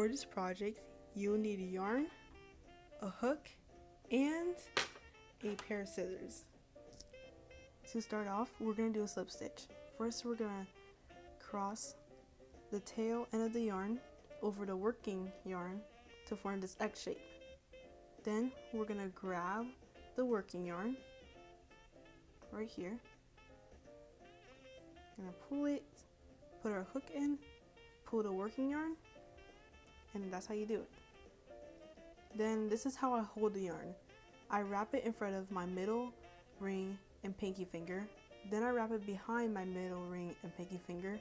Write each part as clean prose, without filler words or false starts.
For this project, you'll need a yarn, a hook, and a pair of scissors. To start off, we're going to do a slip stitch. First, we're going to cross the tail end of the yarn over the working yarn to form this X shape. Then we're going to grab the working yarn right here. Going to pull it, put our hook in, pull the working yarn, and that's how you do it. Then this is how I hold the yarn. I wrap it in front of my middle ring and pinky finger. Then I wrap it behind my middle ring and pinky finger.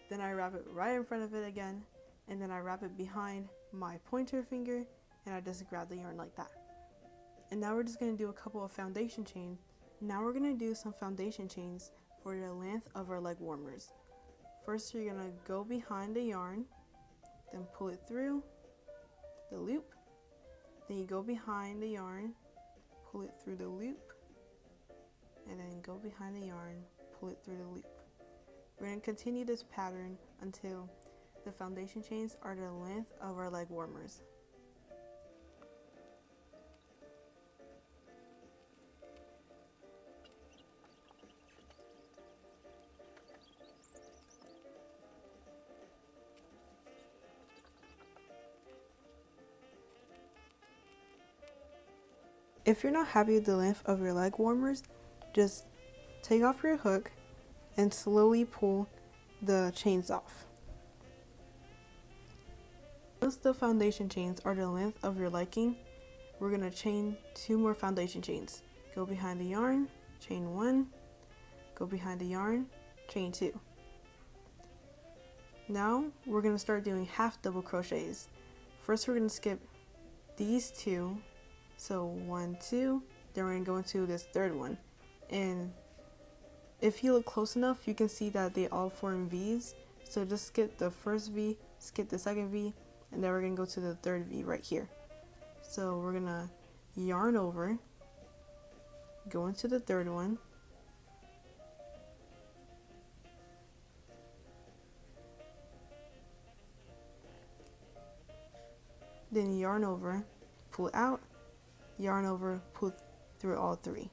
Then I wrap it right in front of it again. And then I wrap it behind my pointer finger, and I just grab the yarn like that. And now we're just going to do a couple of foundation chains. Now we're going to do some foundation chains for the length of our leg warmers. First, you're going to go behind the yarn, then pull it through the loop. Then you go behind the yarn, pull it through the loop, and then go behind the yarn, pull it through the loop. We're going to continue this pattern until the foundation chains are the length of our leg warmers. If you're not happy with the length of your leg warmers, just take off your hook and slowly pull the chains off. Once the foundation chains are the length of your liking, we're going to chain 2 more foundation chains. Go behind the yarn, chain 1, go behind the yarn, chain 2. Now we're going to start doing half double crochets. First, we're going to skip these 2. So 1, 2, then we're going to go into this third one. And if you look close enough, you can see that they all form V's. So just skip the first V, skip the second V, and then we're going to go to the third V right here. So we're going to yarn over, go into the third one, then yarn over, pull out, yarn over, pull through all 3.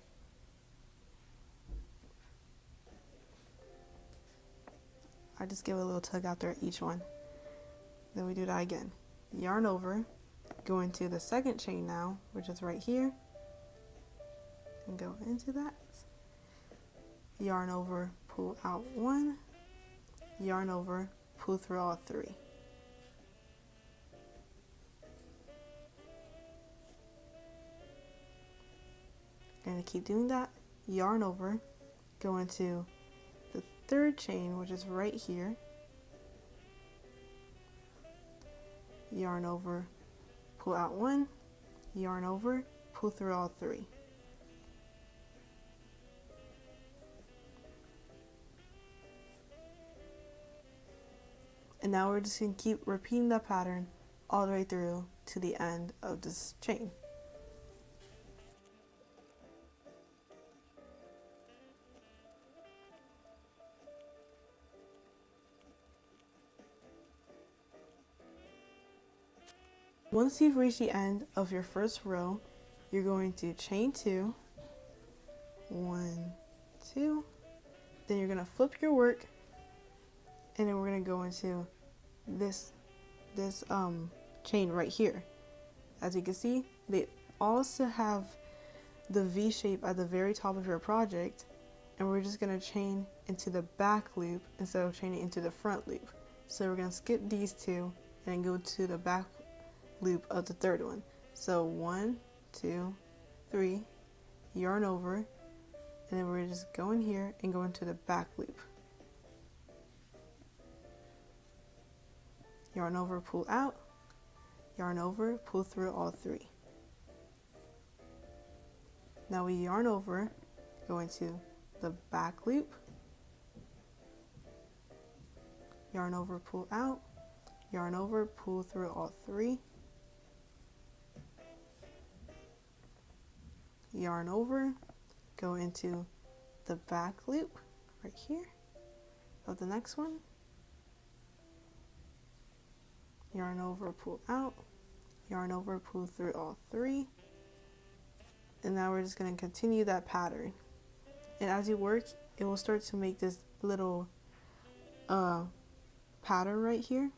I just give a little tug after each one. Then we do that again. Yarn over, go into the second chain now, which is right here, and go into that. Yarn over, pull out 1, yarn over, pull through all 3. Going to keep doing that. Yarn over, go into the third chain, which is right here. Yarn over, pull out 1, yarn over, pull through all 3. And now we're just going to keep repeating that pattern all the way through to the end of this chain. Once you've reached the end of your first row, you're going to chain 2, 1, 2, then you're going to flip your work, and then we're going to go into this chain right here. As you can see, they also have the V shape at the very top of your project, and we're just going to chain into the back loop instead of chaining into the front loop. So we're going to skip these 2 and go to the back loop of the third one. So 1, 2, 3, yarn over, and then we're just go in here and go into the back loop. Yarn over, pull out, yarn over, pull through all 3. Now we yarn over, go into the back loop, yarn over, pull out, yarn over, pull through all 3. Yarn over, go into the back loop right here of the next one, yarn over, pull out, yarn over, pull through all 3, and now we're just going to continue that pattern. And as you work, it will start to make this little pattern right here,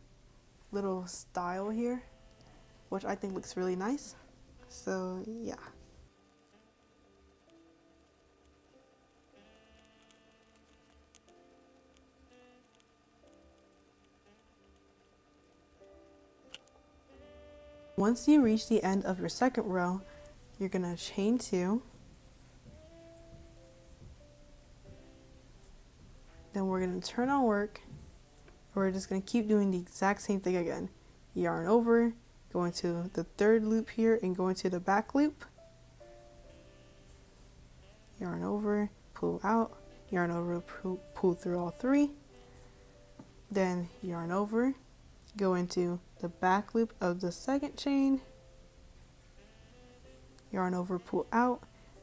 little style here, which I think looks really nice. So yeah. Once you reach the end of your second row, you're gonna chain 2. Then we're gonna turn our work. We're just gonna keep doing the exact same thing again. Yarn over, go into the 3rd loop here and go into the back loop. Yarn over, pull out, yarn over, pull through all 3. Then yarn over, go into the back loop of the 2nd chain, yarn over, pull out,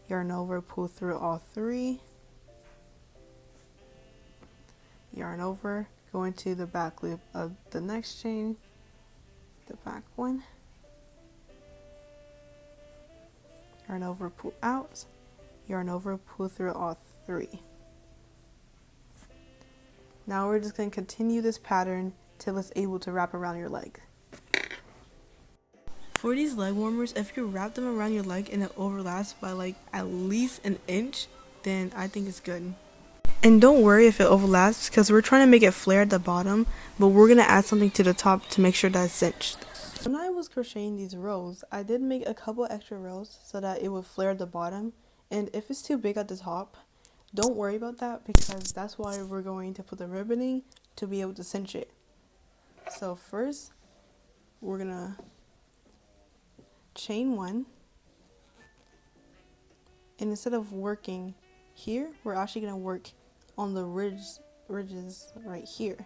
yarn over, pull through all 3, yarn over, go into the back loop of the next chain, the back one, yarn over, pull out, yarn over, pull through all 3. Now we're just going to continue this pattern till it's able to wrap around your leg. For these leg warmers, if you wrap them around your leg and it overlaps by like at least an inch, then I think it's good. And don't worry if it overlaps, because we're trying to make it flare at the bottom, but we're going to add something to the top to make sure that it's cinched. When I was crocheting these rows, I did make a couple extra rows so that it would flare at the bottom, and if it's too big at the top, don't worry about that, because that's why we're going to put the ribboning to be able to cinch it. So first, we're going to chain 1, and instead of working here, we're actually going to work on the ridges right here.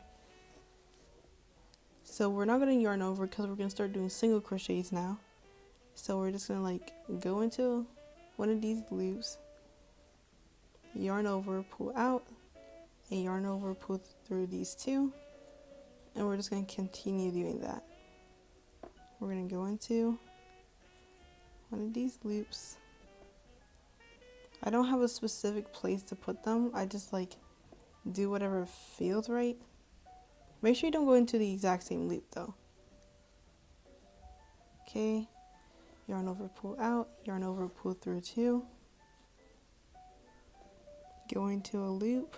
So we're not going to yarn over because we're going to start doing single crochets now. So we're just going to like go into one of these loops, yarn over, pull out, and yarn over, pull through these 2, and we're just going to continue doing that. We're going to go into one of these loops. I don't have a specific place to put them, I just like do whatever feels right. Make sure you don't go into the exact same loop though. Okay, yarn over, pull out, yarn over, pull through 2, go into a loop,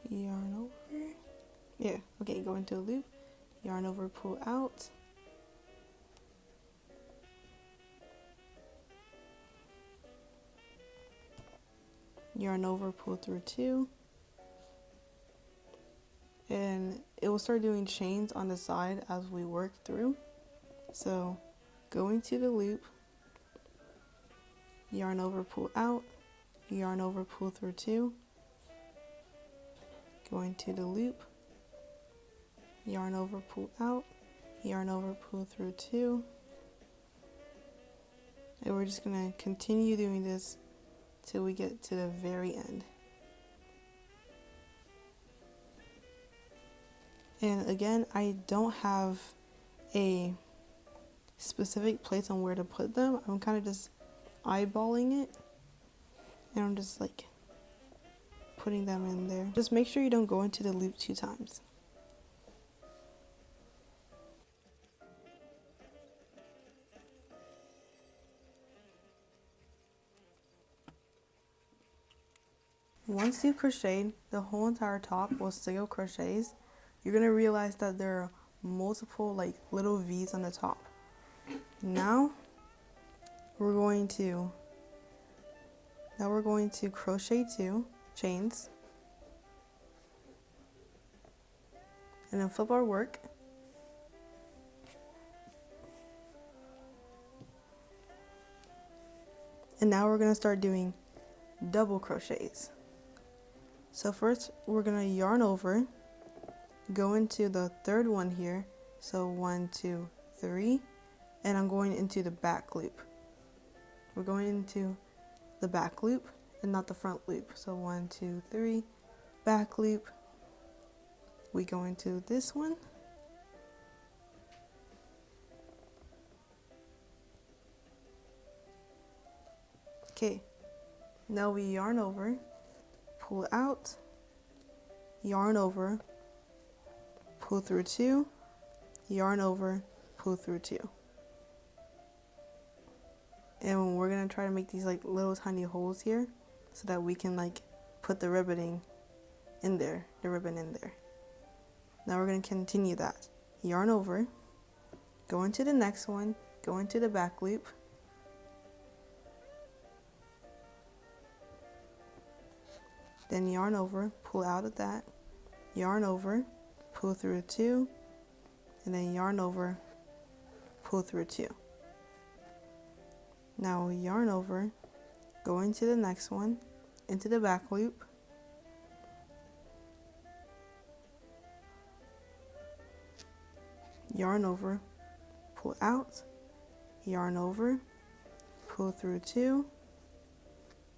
yarn over, yeah, okay, go into a loop, yarn over, pull out, yarn over, pull through 2, and it will start doing chains on the side as we work through. So go into the loop, yarn over, pull out, yarn over, pull through 2, go into the loop, yarn over, pull out, yarn over, pull through 2, and we're just going to continue doing this till we get to the very end. And again, I don't have a specific place on where to put them. I'm kind of just eyeballing it, and I'm just like putting them in there. Just make sure you don't go into the loop 2 times. Once you crocheted the whole entire top with single crochets, you're going to realize that there are multiple like little V's on the top. Now we're going to crochet 2 chains and then flip our work. And now we're going to start doing double crochets. So first we're going to yarn over, go into the 3rd one here, so 1, 2, 3, and I'm going into the back loop. We're going into the back loop and not the front loop. So 1, 2, 3, back loop, we go into this one. Okay, now we yarn over, pull out, yarn over, pull through 2, yarn over, pull through 2. And we're gonna try to make these like little tiny holes here so that we can like put the ribboning in there, the ribbon in there. Now we're gonna continue that. Yarn over, go into the next one, go into the back loop, then yarn over, pull out of that, yarn over, pull through 2, and then yarn over, pull through 2. Now yarn over, go into the next one, into the back loop, yarn over, pull out, yarn over, pull through 2,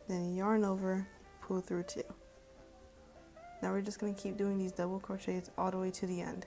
then yarn over, pull through 2. Now we're just going to keep doing these double crochets all the way to the end.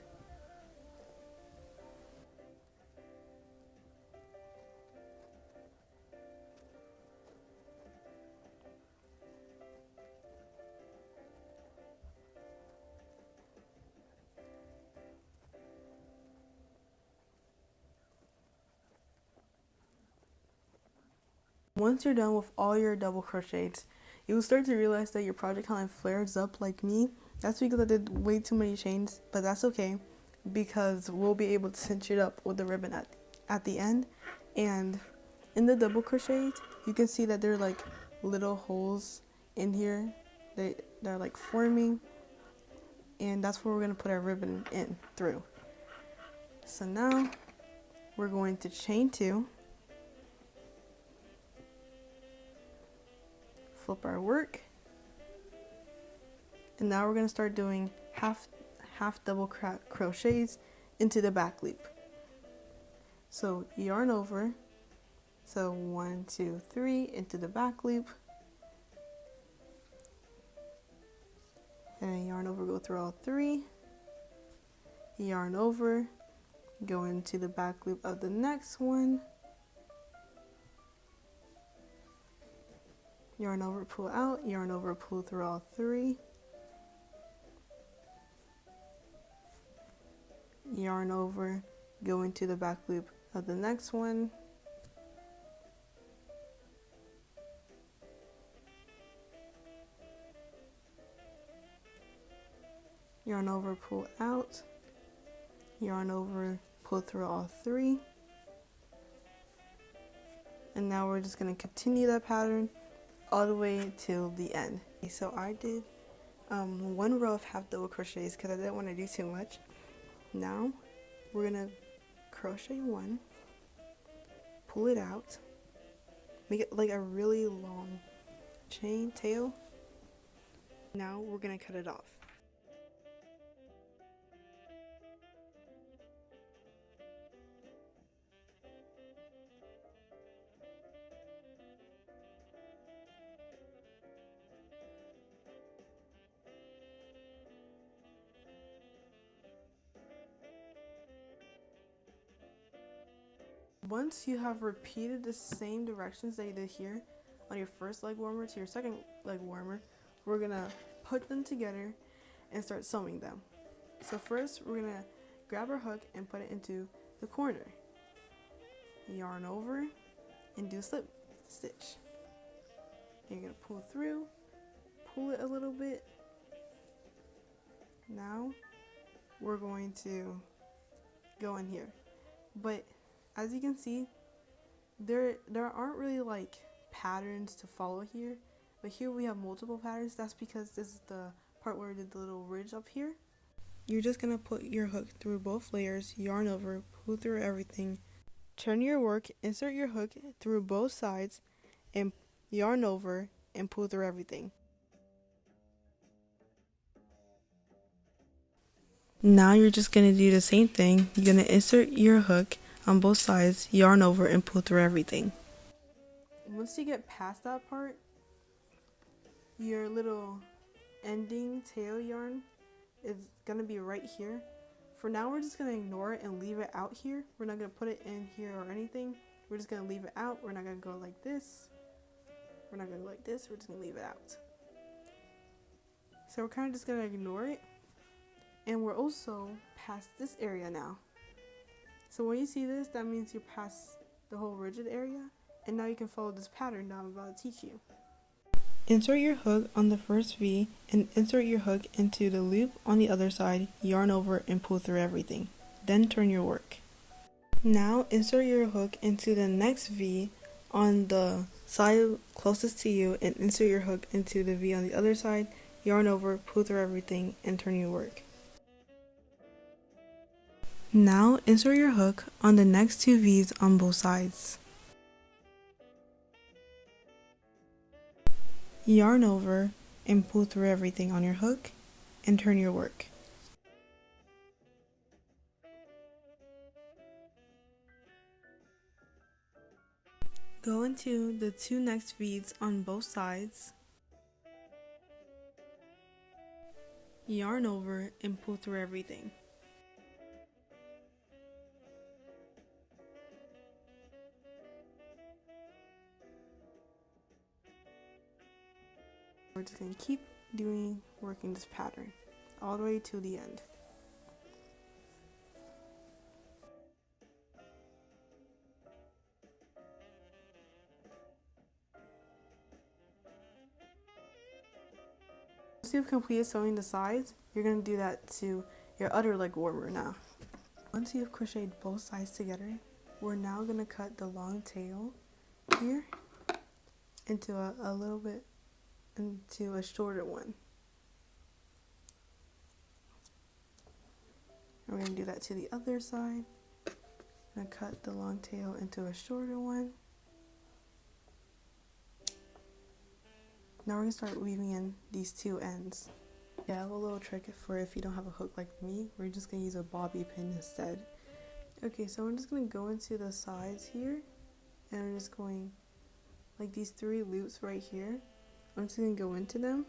Once you're done with all your double crochets, you will start to realize that your project kind of flares up like me. That's because I did way too many chains, but that's okay because we'll be able to cinch it up with the ribbon at the end. And in the double crochet, you can see that there are like little holes in here they're like forming, and that's where we're going to put our ribbon in through. So now we're going to chain 2, flip our work, and now we're going to start doing half double crochets into the back loop. So yarn over, so 1, 2, 3 into the back loop, and yarn over, go through all 3, yarn over, go into the back loop of the next one, yarn over, pull out, yarn over, pull through all 3, yarn over, go into the back loop of the next one, yarn over, pull out, yarn over, pull through all 3, and now we're just going to continue that pattern all the way till the end. Okay, so I did 1 row of half double crochets because I didn't want to do too much. Now we're gonna crochet 1, pull it out, make it like a really long chain tail. Now we're gonna cut it off. Once you have repeated the same directions that you did here on your first leg warmer to your second leg warmer, we're gonna put them together and start sewing them. So first we're gonna grab our hook and put it into the corner, yarn over, and do a slip stitch. You're gonna pull through, pull it a little bit. Now we're going to go in here, but as you can see, there aren't really like patterns to follow here, but here we have multiple patterns. That's because this is the part where we did the little ridge up here. You're just gonna put your hook through both layers, yarn over, pull through everything, turn your work, insert your hook through both sides, and yarn over and pull through everything. Now you're just gonna do the same thing. You're gonna insert your hook on both sides, yarn over, and pull through everything. Once you get past that part, your little ending tail yarn is gonna be right here. For now, we're just gonna ignore it and leave it out here. We're not gonna put it in here or anything. We're just gonna leave it out. We're not gonna go like this. We're not gonna go like this. We're just gonna leave it out. So we're kind of just gonna ignore it. And we're also past this area now. So when you see this, that means you're past the whole rigid area. And now you can follow this pattern that I'm about to teach you. Insert your hook on the first V and insert your hook into the loop on the other side, yarn over and pull through everything. Then turn your work. Now insert your hook into the next V on the side closest to you and insert your hook into the V on the other side, yarn over, pull through everything, and turn your work. Now insert your hook on the next two V's on both sides. Yarn over and pull through everything on your hook and turn your work. Go into the two next beads on both sides, yarn over and pull through everything. We're just going to keep working this pattern all the way to the end. Once you've completed sewing the sides, you're going to do that to your other leg warmer now. Once you've crocheted both sides together, we're now going to cut the long tail here into a little bit into a shorter one. And we're going to do that to the other side. I'm going to cut the long tail into a shorter one. Now we're going to start weaving in these two ends. Yeah, I have a little trick for if you don't have a hook like me. We're just going to use a bobby pin instead. Okay, so I'm just going to go into the sides here. And I'm just going like these three loops right here. I'm just going to go into them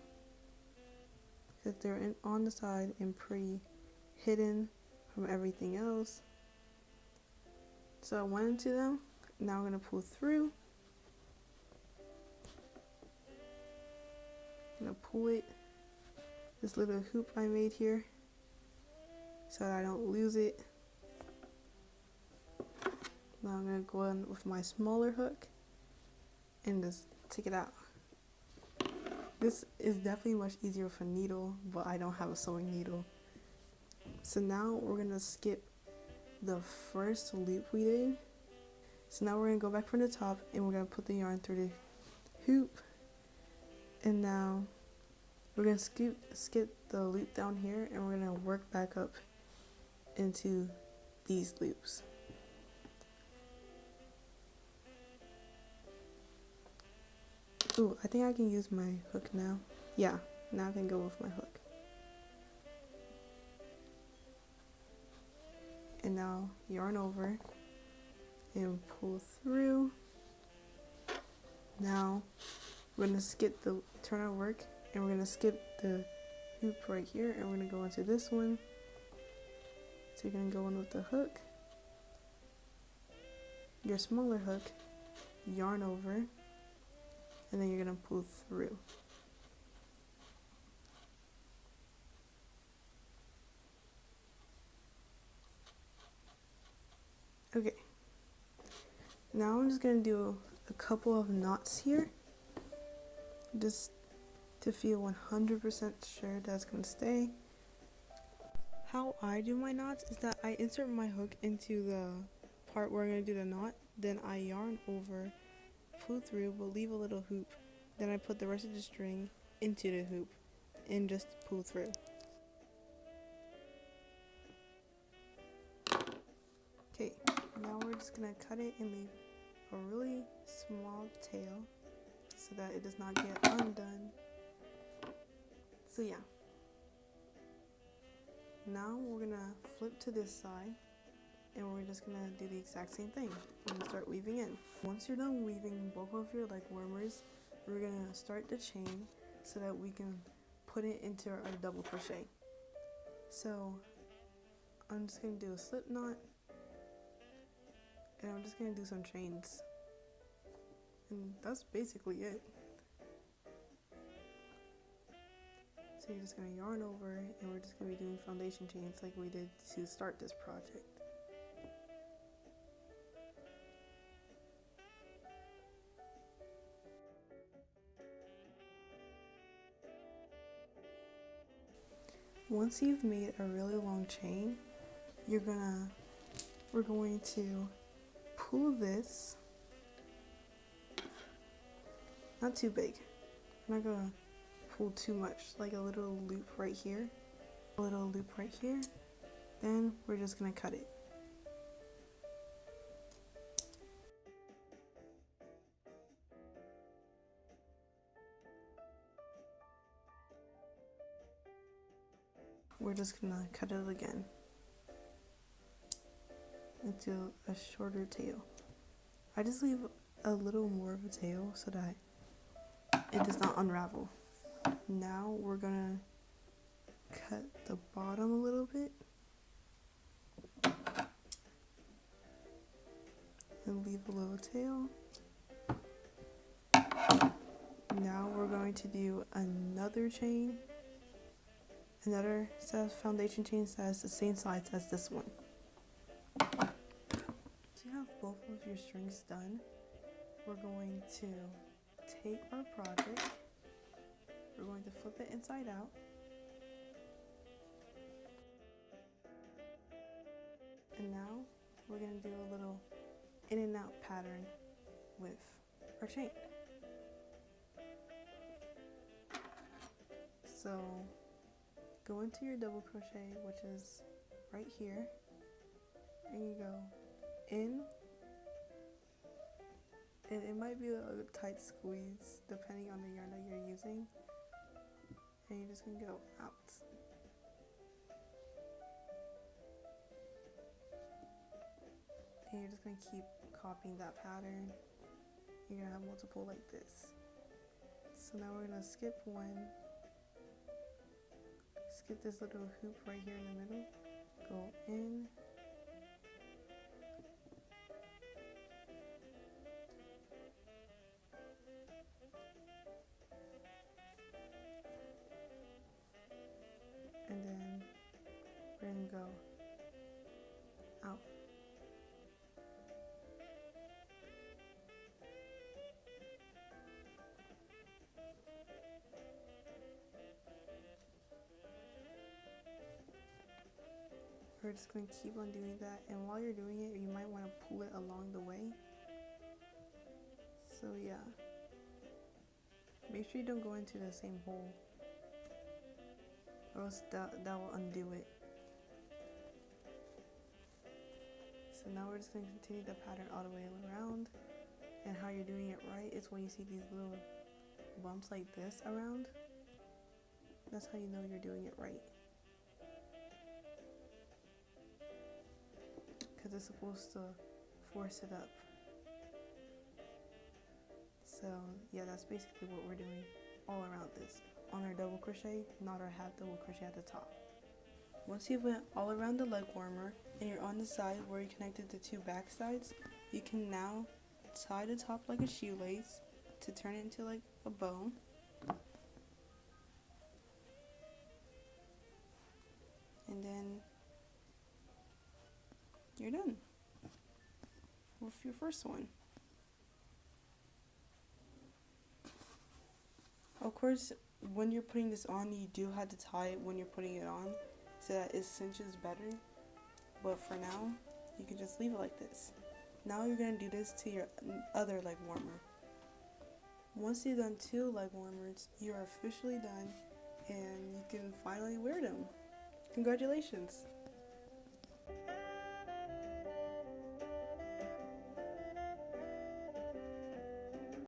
because they're on the side and pretty hidden from everything else. So I went into them. Now I'm going to pull through. I'm going to pull it, this little hoop I made here, so that I don't lose it. Now I'm going to go in with my smaller hook and just take it out. This is definitely much easier with a needle, but I don't have a sewing needle. So now we're going to skip the first loop we did. So now we're going to go back from the top and we're going to put the yarn through the hoop. And now we're going to skip the loop down here and we're going to work back up into these loops. Ooh, I think I can use my hook now. Yeah, now I can go with my hook. And now yarn over and pull through. Now we're going to skip the turn our work and we're going to skip the hoop right here and we're going to go into this one. So you're going to go in with the hook, your smaller hook, yarn over, and then you're going to pull through. Okay, now I'm just going to do a couple of knots here, just to feel 100% sure that's going to stay. How I do my knots is that I insert my hook into the part where I'm going to do the knot, then I yarn over, pull through, but leave a little hoop, then I put the rest of the string into the hoop and just pull through. Okay, now we're just going to cut it and leave a really small tail so that it does not get undone. So yeah, now we're going to flip to this side and we're just going to do the exact same thing. We're going to start weaving in. Once you're done weaving both of your leg warmers, we're going to start the chain so that we can put it into our double crochet. So I'm just going to do a slip knot, and I'm just going to do some chains, and that's basically it. So you're just going to yarn over, and we're just going to be doing foundation chains like we did to start this project. Once you've made a really long chain, we're going to pull this, not too big. I'm not gonna pull too much, like a little loop right here, a little loop right here. Then we're just gonna cut it. We're just gonna cut it again into a shorter tail. I just leave a little more of a tail so that it does not unravel. Now we're gonna cut the bottom a little bit and leave a little tail. Now we're going to do another chain, another set of foundation chains that has the same size as this one. To have both of your strings done, we're going to take our project, we're going to flip it inside out, and now we're going to do a little in and out pattern with our chain. So go into your double crochet, which is right here, and you go in, and it might be a tight squeeze depending on the yarn that you're using, and you're just gonna go out. And you're just gonna keep copying that pattern. You're gonna have multiple like this. So now we're gonna skip one, skip this little hoop right here in the middle, go in, and then we're gonna go out. We're just going to keep on doing that, and while you're doing it, you might want to pull it along the way. So yeah, make sure you don't go into the same hole, or else that will undo it. So now we're just going to continue the pattern all the way around, and how you're doing it right is when you see these little bumps like this around. That's how you know you're doing it right. Because it's supposed to force it up. So yeah, that's basically what we're doing all around this on our double crochet, not our half double crochet at the top. Once you've went all around the leg warmer and you're on the side where you connected the two back sides, you can now tie the top like a shoelace to turn it into like a bow. And then you're done with your first one. Of course, when you're putting this on, you do have to tie it when you're putting it on so that it cinches better. But for now, you can just leave it like this. Now you're going to do this to your other leg warmer. Once you've done 2 leg warmers, you are officially done and you can finally wear them. Congratulations!